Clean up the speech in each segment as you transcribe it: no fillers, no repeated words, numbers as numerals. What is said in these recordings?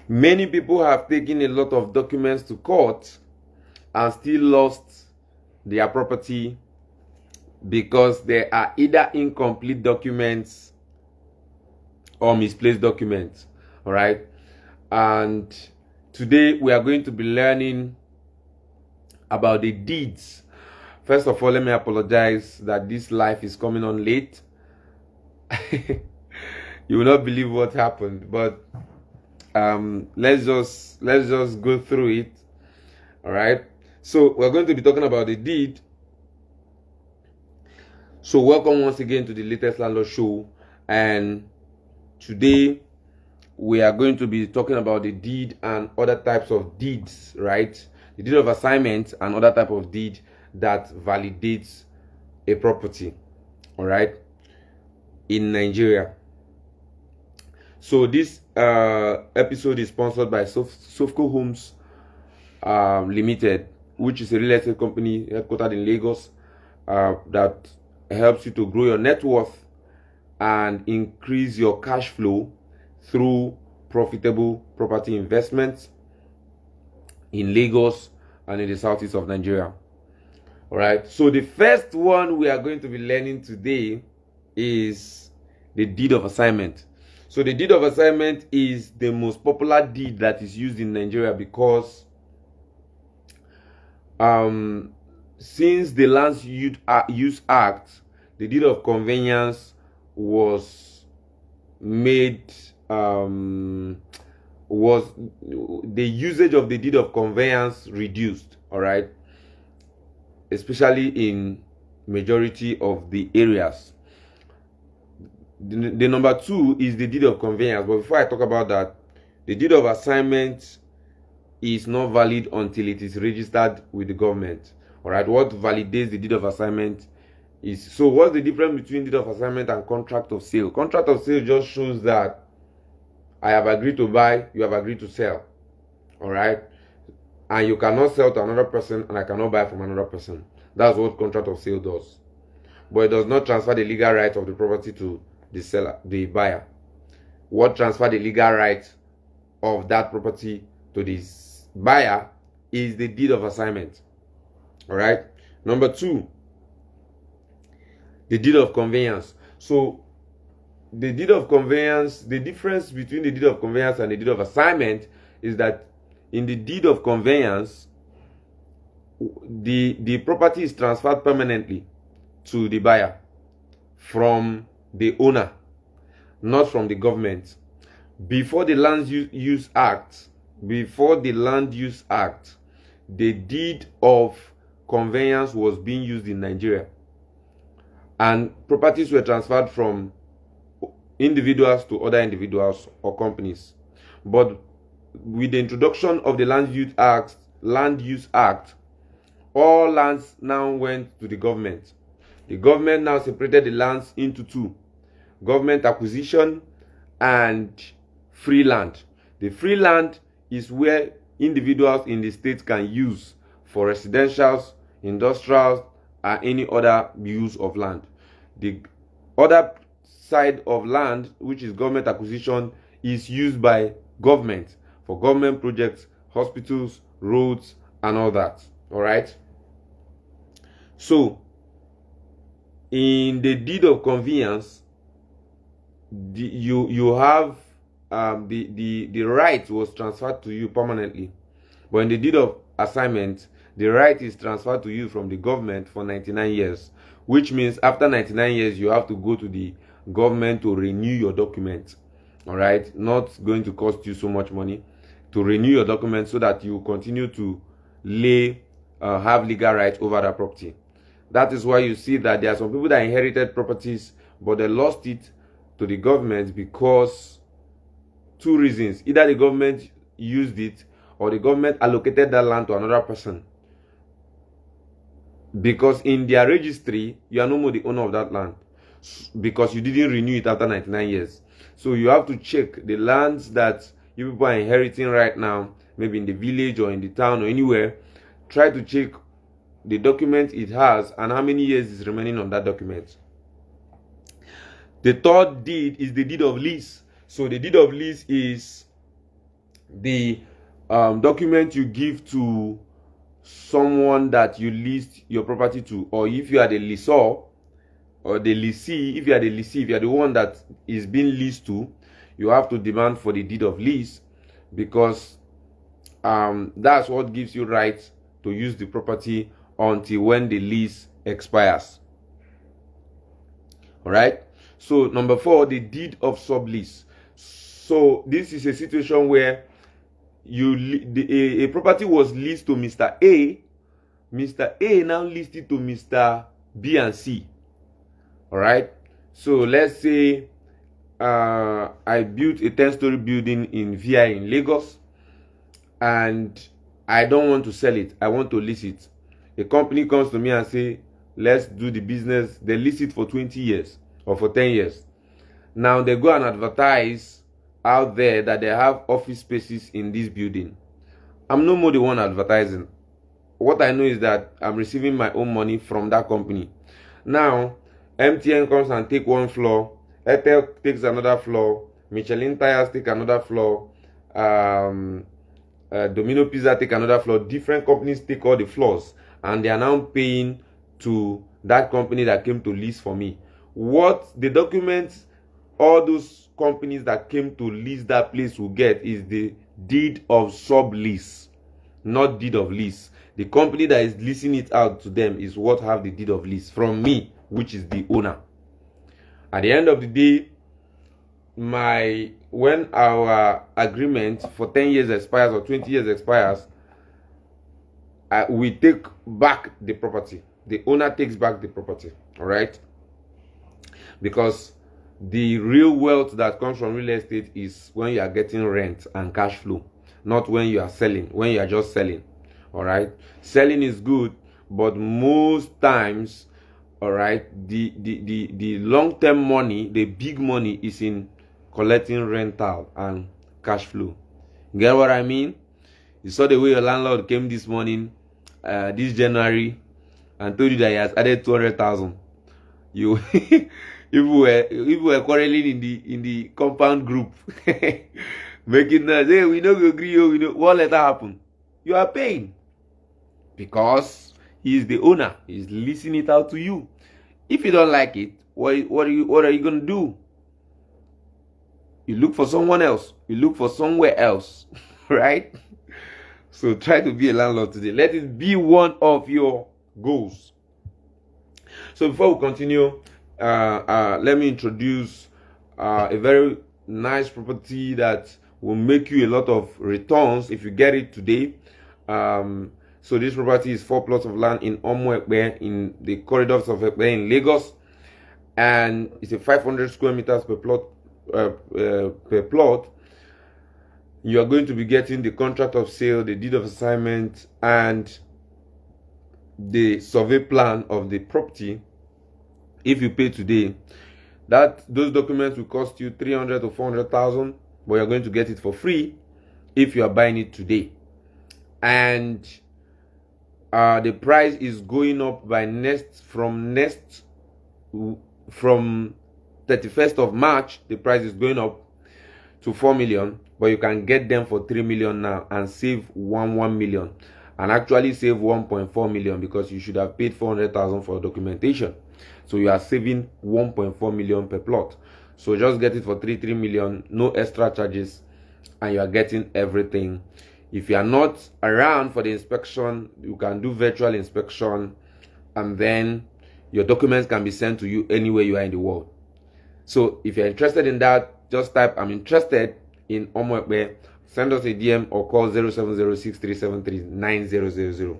Many people have taken a lot of documents to court and still lost their property because there are either incomplete documents or misplaced documents. All right. And today we are going to be learning about the deeds. First of all, let me apologize that this live is coming on late. You will not believe what happened, but let's just go through it. All right. So we're going to be talking about the deed. So welcome once again to the latest landlord show, and today we are going to be talking about the deed and other types of deeds, right? The deed of assignment and other type of deed that validates a property, all right, in Nigeria. So this episode is sponsored by Sofco Homes Limited, which is a real estate company headquartered in Lagos that helps you to grow your net worth and increase your cash flow through profitable property investments in Lagos and in the southeast of Nigeria. All right. So the first one we are going to be learning today is the deed of assignment. So the deed of assignment is the most popular deed that is used in Nigeria because since the Land Use Act, the deed of conveyance was made, was the usage of the deed of conveyance reduced, all right, especially in majority of the areas. The number two is the deed of conveyance, but before I talk about that, the deed of assignment is not valid until it is registered with the government. All right, what validates the deed of assignment is, so what's the difference between deed of assignment and contract of sale? Contract of sale just shows that I have agreed to buy, you have agreed to sell. All right, and you cannot sell to another person and I cannot buy from another person. That's what contract of sale does. But it does not transfer the legal right of the property to the seller, the buyer. What transfer the legal right of that property to the buyer is the deed of assignment. All right. Number two, the deed of conveyance. So the deed of conveyance, the difference between the deed of conveyance and the deed of assignment is that in the deed of conveyance, the property is transferred permanently to the buyer from the owner, not from the government. Before the Land Use Act, the deed of conveyance was being used in Nigeria, and properties were transferred from individuals to other individuals or companies. But with the introduction of the Land Use Act, all lands now went to the government. The government now separated the lands into two: government acquisition and free land. The free land is where individuals in the state can use for residentials, industrials, and any other use of land. The other side of land, which is government acquisition, is used by government for government projects, hospitals, roads, and all that. All right. So in the deed of conveyance, you have the right was transferred to you permanently, but in the deed of assignment, the right is transferred to you from the government for 99 years, which means after 99 years you have to go to the government to renew your document. All right, not going to cost you so much money to renew your document so that you continue to have legal rights over that property. That is why you see that there are some people that inherited properties but they lost it to the government because two reasons: either the government used it or the government allocated that land to another person, because in their registry you are no more the owner of that land because you didn't renew it after 99 years. So you have to check the lands that you people are inheriting right now, maybe in the village or in the town or anywhere. Try to check the document it has and how many years is remaining on that document. The third deed is the deed of lease. So the deed of lease is the document you give to someone that you leased your property to, or if you are the lessor or the lessee, if you are the one that is being leased to, you have to demand for the deed of lease, because that's what gives you right to use the property until when the lease expires. All right. So number 4, the deed of sublease. So this is a situation where a property was leased to Mr. A. Mr. A now leased it to Mr. B and C. All right. So let's say I built a 10-story building in VI in Lagos, and I don't want to sell it. I want to lease it. A company comes to me and say, let's do the business. They lease it for 20 years or for 10 years. Now they go and advertise out there that they have office spaces in this building. I'm no more the one advertising. What I know is that I'm receiving my own money from that company. Now, MTN comes and take one floor, Airtel takes another floor, Michelin Tires take another floor, Domino Pizza take another floor. Different companies take all the floors, and they are now paying to that company that came to lease for me. What the documents all those companies that came to lease that place will get is the deed of sublease, not deed of lease. The company that is leasing it out to them is what have the deed of lease from me, which is the owner. At the end of the day, when our agreement for 10 years expires or 20 years expires, we take back the property. The owner takes back the property. All right, because the real wealth that comes from real estate is when you are getting rent and cash flow, not when you are selling, when you are just selling. All right, selling is good, but most times, all right, the long-term money, the big money is in collecting rental and cash flow. Get what I mean? You saw the way your landlord came this morning, this January, and told you that he has added 200,000. You if we were quarreling in the compound group, making noise, hey, we don't agree, we know what letter happened. You are paying because he is the owner. He's leasing it out to you. If you don't like it, what are you gonna do? You look for someone else. You look for somewhere else, right? So try to be a landlord today. Let it be one of your goals. So before we continue, let me introduce a very nice property that will make you a lot of returns if you get it today. So this property is 4 plots of land in Omo-Ekpe, in the corridors of Ekpe in Lagos, and it's a 500 square meters per plot. You are going to be getting the contract of sale, the deed of assignment, and the survey plan of the property. If you pay today, those documents will cost you 300 to 400,000, but you're going to get it for free if you are buying it today. And the price is going up by from 31st of March. The price is going up to 4 million, but you can get them for 3 million now and save 1 million, and actually save 1.4 million, because you should have paid 400,000 for documentation. So you are saving 1.4 million per plot. So just get it for 3 million, no extra charges, and you are getting everything. If you are not around for the inspection, you can do virtual inspection, and then your documents can be sent to you anywhere you are in the world. So if you're interested in that, just type "I'm interested" in Omo-Ekpe, send us a DM or call 0706-373-9000.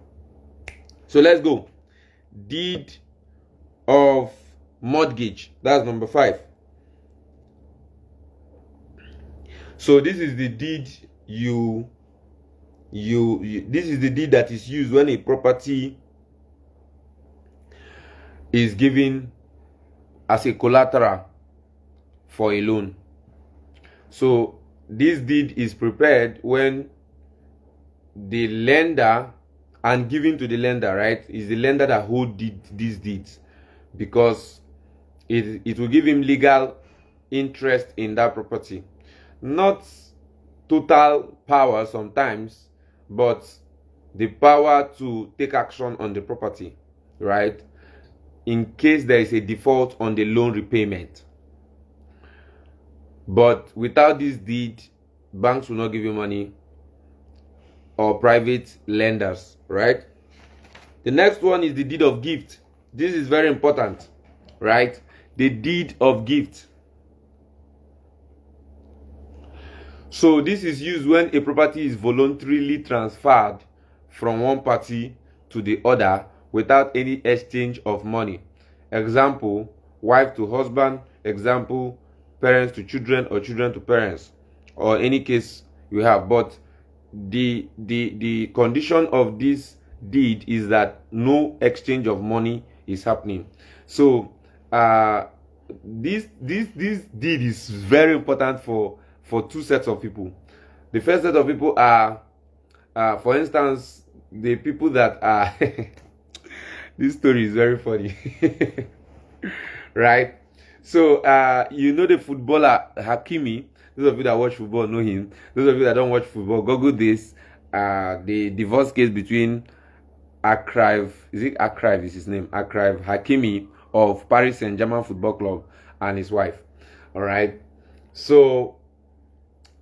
So let's go. Deed of mortgage. That's number 5. So this is the deed this is the deed that is used when a property is given as a collateral for a loan. So this deed is prepared when the lender, and given to the lender, right? Is the lender that holds these deeds, because it will give him legal interest in that property. Not total power sometimes, but the power to take action on the property, right? In case there is a default on the loan repayment. But without this deed, banks will not give you money, or private lenders, right? The next one is the deed of gift. This is very important, right? The deed of gift. So this is used when a property is voluntarily transferred from one party to the other without any exchange of money. Example, wife to husband. Example, parents to children, or children to parents, or any case you have. But the condition of this deed is that no exchange of money is happening. So this deed is very important for two sets of people. The first set of people are, for instance, the people that are this story is very funny. Right? So you know the footballer Hakimi. Those of you that watch football know him. Those of you that don't watch football, Google this. The divorce case between Akrif, is it Akrif is his name? Akrif Hakimi of Paris Saint-Germain Football Club and his wife. All right. So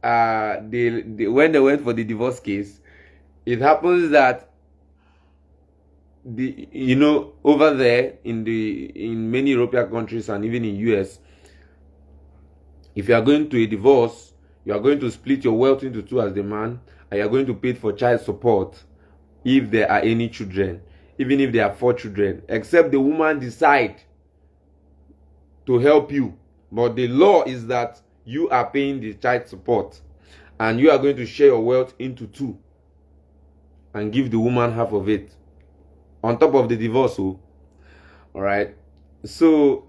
when they went for the divorce case, it happens that over there in many European countries and even in US, if you are going to a divorce, you are going to split your wealth into two as the man, and you are going to pay for child support if there are any children, even if there are 4 children, except the woman decide to help you. But the law is that you are paying the child support, and you are going to share your wealth into 2 and give the woman half of it on top of the divorce. All right. So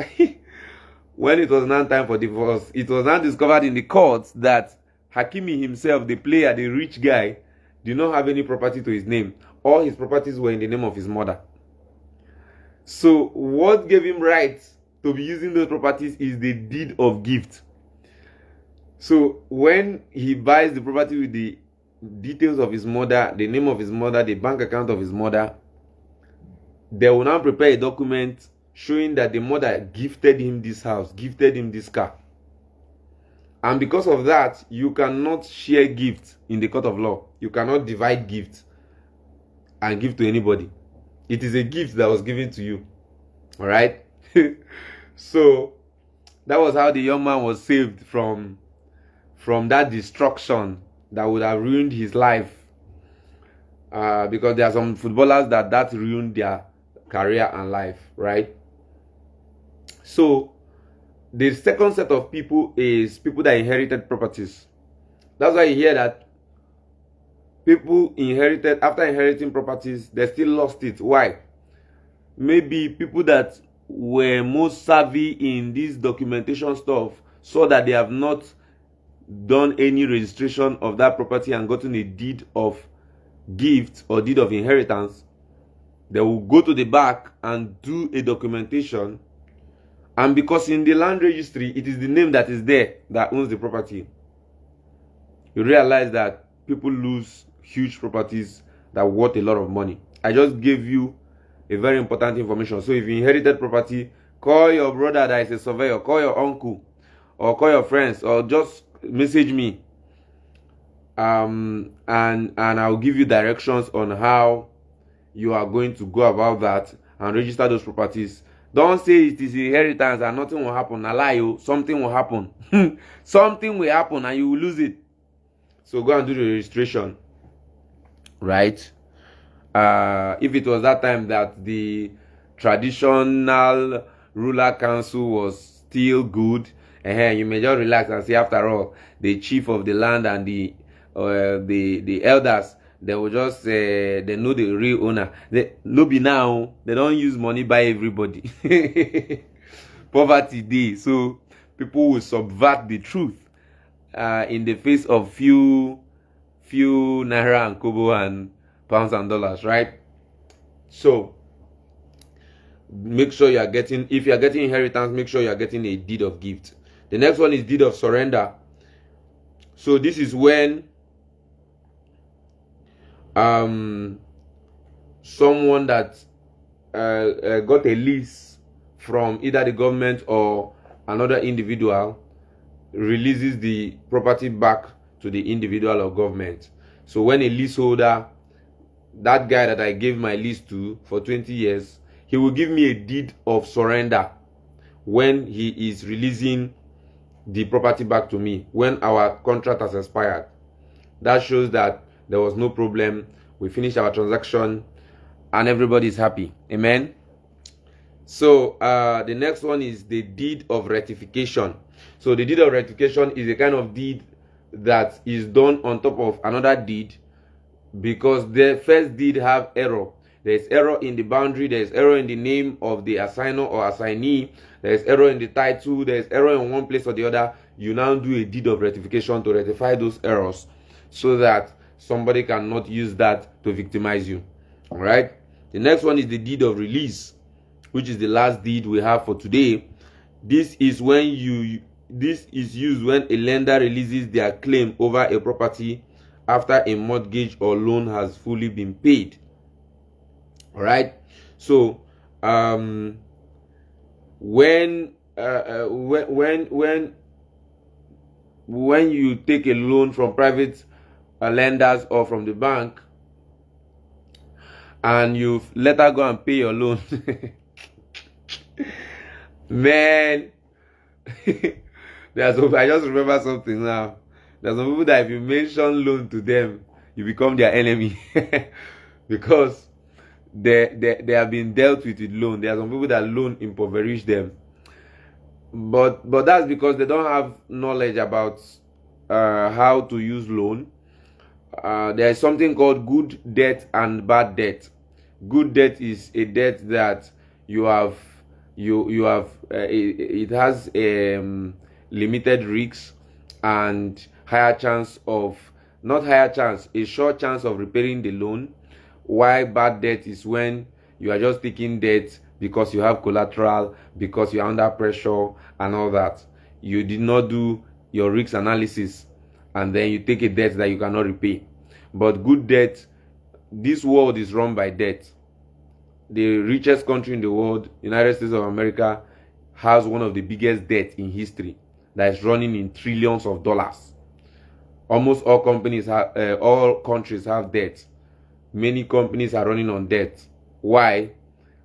when it was now time for divorce, it was now discovered in the courts that Hakimi himself, the player, the rich guy, did not have any property to his name. All his properties were in the name of his mother. So what gave him rights to be using those properties is the deed of gift. So when he buys the property with the details of his mother, the name of his mother, the bank account of his mother, they will now prepare a document showing that the mother gifted him this house, gifted him this car. And because of that, you cannot share gifts in the court of law. You cannot divide gifts and give to anybody. It is a gift that was given to you. All right? So that was how the young man was saved from that destruction that would have ruined his life. Because there are some footballers that ruined their career and life, right? So the second set of people is people that inherited properties. That's why you hear that people inherited, after inheriting properties, they still lost it. Why? Maybe people that were most savvy in this documentation stuff saw that they have not done any registration of that property and gotten a deed of gift or deed of inheritance. They will go to the back and do a documentation, and because in the land registry it is the name that is there that owns the property, you realize that people lose huge properties that are worth a lot of money. I just gave you a very important information. So if you inherited property, call your brother that is a surveyor, call your uncle, or call your friends, or just message me, and I'll give you directions on how you are going to go about that and register those properties. Don't say it is inheritance and nothing will happen. I lie you, something will happen. Something will happen and you will lose it. So go and do the registration, right? If it was that time that the traditional ruler council was still good, you may just relax and say, after all, the chief of the land and the elders, they will just they know the real owner. No be now, they don't use money by everybody. Poverty day, so people will subvert the truth in the face of few naira and kobo and pounds and dollars, right? So make sure you are getting, if you are getting inheritance, make sure you are getting a deed of gift. The next one is deed of surrender. So this is when someone that got a lease from either the government or another individual releases the property back to the individual or government. So when a leaseholder, that guy that I gave my lease to for 20 years, he will give me a deed of surrender when he is releasing the property back to me, when our contract has expired. That shows that there was no problem. We finished our transaction and everybody is happy. Amen. So the next one is the deed of rectification. So the deed of rectification is a kind of deed that is done on top of another deed, because the first deed have error. There is error in the boundary, there is error in the name of the assigner or assignee, there is error in the title, there is error in one place or the other. You now do a deed of rectification to rectify those errors so that somebody cannot use that to victimize you. All right. The next one is the deed of release, which is the last deed we have for today. This is used when a lender releases their claim over a property after a mortgage or loan has fully been paid. All right. So when you take a loan from private lenders or from the bank, and you let her go and pay your loan, man, I just remember something now. There's some people that if you mention loan to them, you become their enemy because they have been dealt with loan. There are some people that loan impoverish them, but that's because they don't have knowledge about how to use loan. There is something called good debt and bad debt. Good debt is a debt that you have it has limited risks and higher chance of, not higher chance, a short chance of repaying the loan. Why bad debt is when you are just taking debt because you have collateral, because you are under pressure and all that. You did not do your risk analysis and then you take a debt that you cannot repay. But good debt, this world is run by debt. The richest country in the world, United States of America, has one of the biggest debt in history that is running in trillions of dollars. Almost all companies have, all countries have debt. Many companies are running on debt. Why?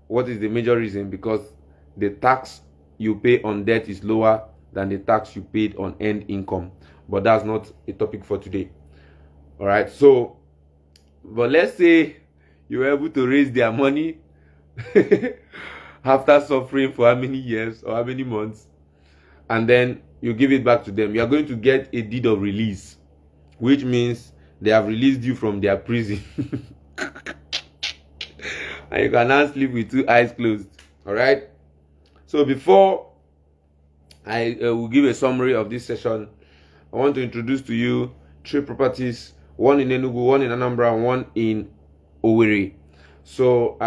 What is the major reason? Because the tax you pay on debt is lower than the tax you paid on earned income. But that's not a topic for today. All right. So, but let's say you were able to raise their money after suffering for how many years or how many months, and then you give it back to them. You are going to get a deed of release, which means they have released you from their prison. And you can now sleep with two eyes closed. All right. So before I will give a summary of this session, I want to introduce to you 3 properties, one in Enugu, one in Anambra, and one in Owerri. So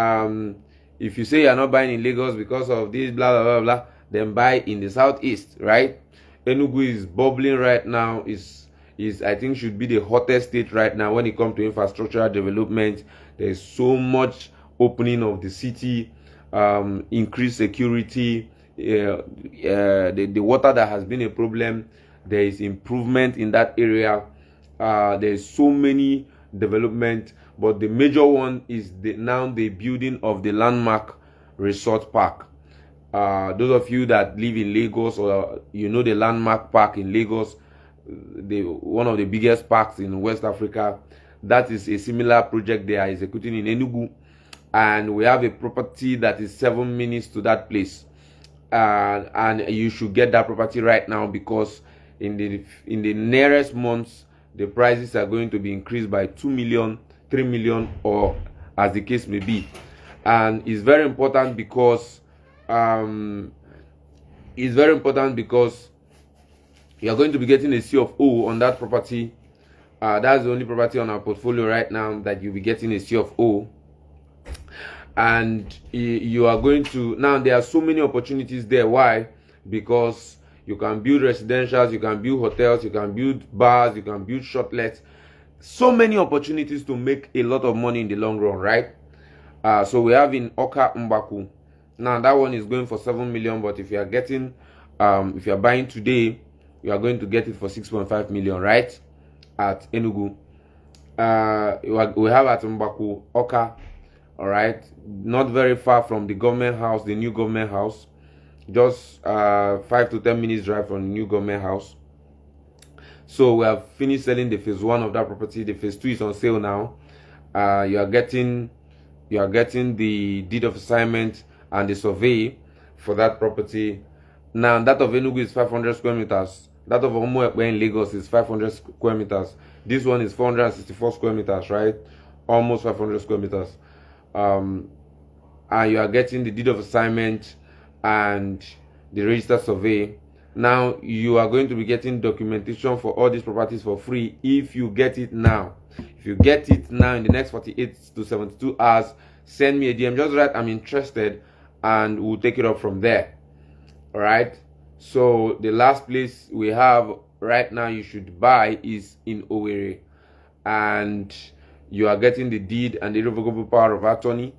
if you say you're not buying in Lagos because of this blah blah blah blah, then buy in the southeast, right? Enugu is bubbling right now, is I think should be the hottest state right now when it comes to infrastructural development. There's so much opening of the city, increased security, the water that has been a problem, there is improvement in that area. There's so many development, but the major one is now the building of the landmark resort park. Those of you that live in Lagos, or you know the landmark park in Lagos, one of the biggest parks in West Africa, that is a similar project they are executing in Enugu, and we have a property that is 7 minutes to that place, and you should get that property right now, because in the nearest months the prices are going to be increased by 2 million, 3 million, or as the case may be. And it's very important because you are going to be getting a C of O on that property. That's the only property on our portfolio right now that you'll be getting a C of O. And you are going to, now there are so many opportunities there. Why? Because You can build residentials, you can build hotels, you can build bars, you can build shotlets. So many opportunities to make a lot of money in the long run, right? So we have in Oka Mbaku. Now that one is going for 7 million, but if you are getting, if you are buying today, you are going to get it for 6.5 million, right? At Enugu. We have at Mbaku, Oka, all right, not very far from the government house, the new government house, just 5 to 10 minutes drive from the new government house. So we have finished selling the phase 1 of that property. The phase 2 is on sale now. You are getting the deed of assignment and the survey for that property. Now that of Enugu is 500 square meters. That of Omuekpe in Lagos is 500 square meters. This one is 464 square meters, right? Almost 500 square meters. And you are getting the deed of assignment and the register survey. Now you are going to be getting documentation for all these properties for free if you get it now. If you get it now in the next 48 to 72 hours, send me a DM. Just write I'm interested and we'll take it up from there. All right. So the last place we have right now you should buy is in Owerri, and you are getting the deed and the irrevocable power of attorney,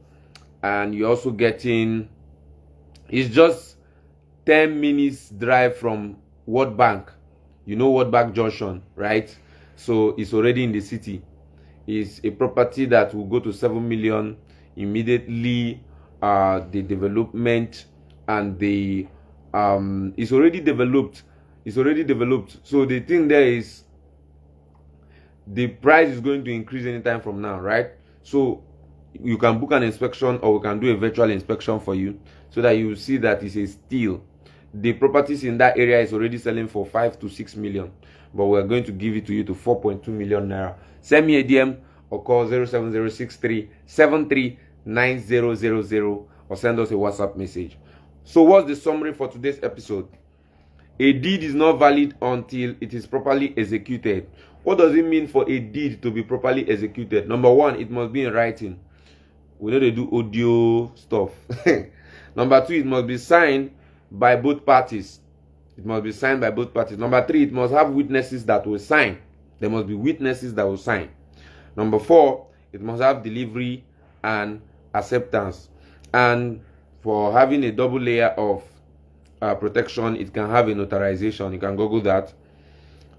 and you're also getting, it's just 10 minutes drive from World Bank. You know World Bank Junction, right? So it's already in the city. It's a property that will go to 7 million immediately. The development and the it's already developed. So the thing there is the price is going to increase anytime from now, right? So you can book an inspection, or we can do a virtual inspection for you, so that you will see that it's a steal. The properties in that area is already selling for 5 to 6 million, but we're going to give it to you to 4.2 million naira. Send me a DM or call 07063739000 or send us a WhatsApp message. So what's the summary for today's episode? A deed is not valid until it is properly executed. What does it mean for a deed to be properly executed? Number one, it must be in writing. We know they do audio stuff. Number two, it must be signed by both parties. Number three, it must have witnesses that will sign. There must be witnesses that will sign. Number four, it must have delivery and acceptance. And for having a double layer of protection, it can have a notarization. You can Google that.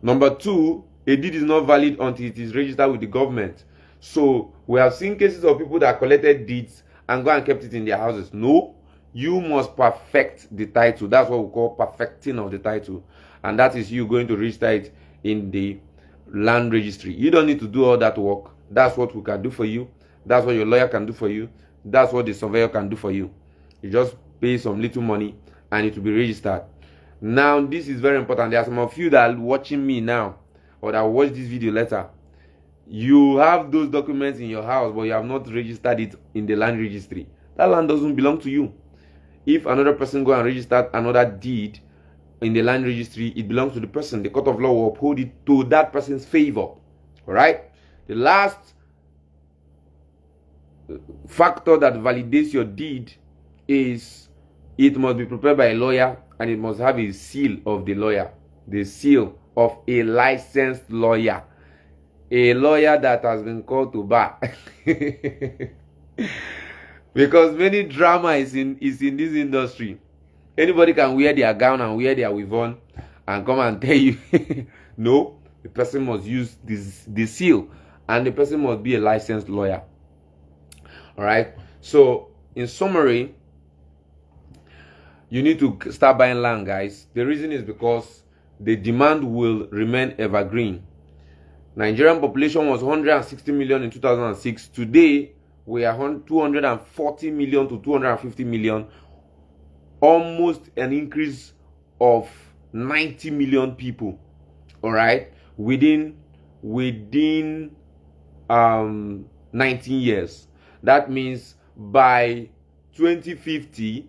Number two, a deed is not valid until it is registered with the government. So we have seen cases of people that collected deeds and go and kept it in their houses. No, you must perfect the title. That's what we call perfecting of the title, and that is you going to register it in the land registry. You don't need to do all that work. That's what we can do for you. That's what your lawyer can do for you. That's what the surveyor can do for you. You just pay some little money and it will be registered. Now this is very important. There are some of you that are watching me now, or that will watch this video later. You have those documents in your house, but you have not registered it in the land registry. That land doesn't belong to you. If another person go and register another deed in the land registry, it belongs to the person. The court of law will uphold it to that person's favor. All right. The last factor that validates your deed is it must be prepared by a lawyer, and it must have a seal of the lawyer, the seal of a licensed lawyer, a lawyer that has been called to bar. Because many drama is in this industry. Anybody can wear their gown and wear their weave-on and come and tell you. No, the person must use the seal, and the person must be a licensed lawyer. All right. So in summary, you need to start buying land, guys. The reason is because the demand will remain evergreen. Nigerian population was 160 million in 2006. Today, we are 240 million to 250 million. Almost an increase of 90 million people. All right, within 19 years. That means by 2050,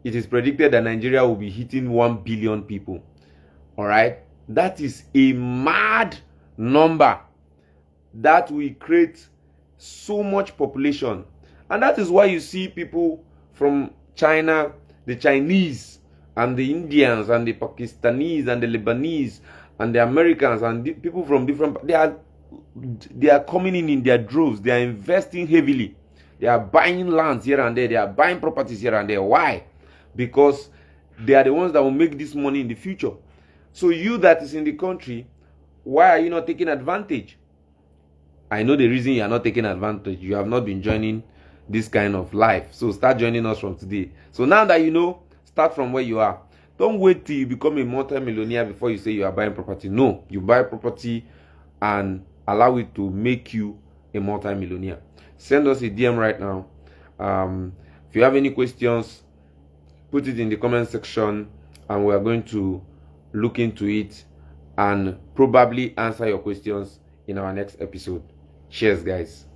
it is predicted that Nigeria will be hitting 1 billion people. All right, that is a mad number. That will create so much population, and that is why you see people from China, the Chinese, and the Indians and the Pakistanis and the Lebanese and the Americans and the people from different, they are coming in their droves. They are investing heavily. They are buying lands here and there. They are buying properties here and there. Why? Because they are the ones that will make this money in the future. So you that is in the country, why are you not taking advantage? I know the reason you are not taking advantage. You have not been joining this kind of life. So start joining us from today. So now that you know, start from where you are. Don't wait till you become a multi-millionaire before you say you are buying property. No, you buy property and allow it to make you a multi-millionaire. Send us a DM right now. If you have any questions, put it in the comment section and we are going to look into it and probably answer your questions in our next episode. Cheers, guys.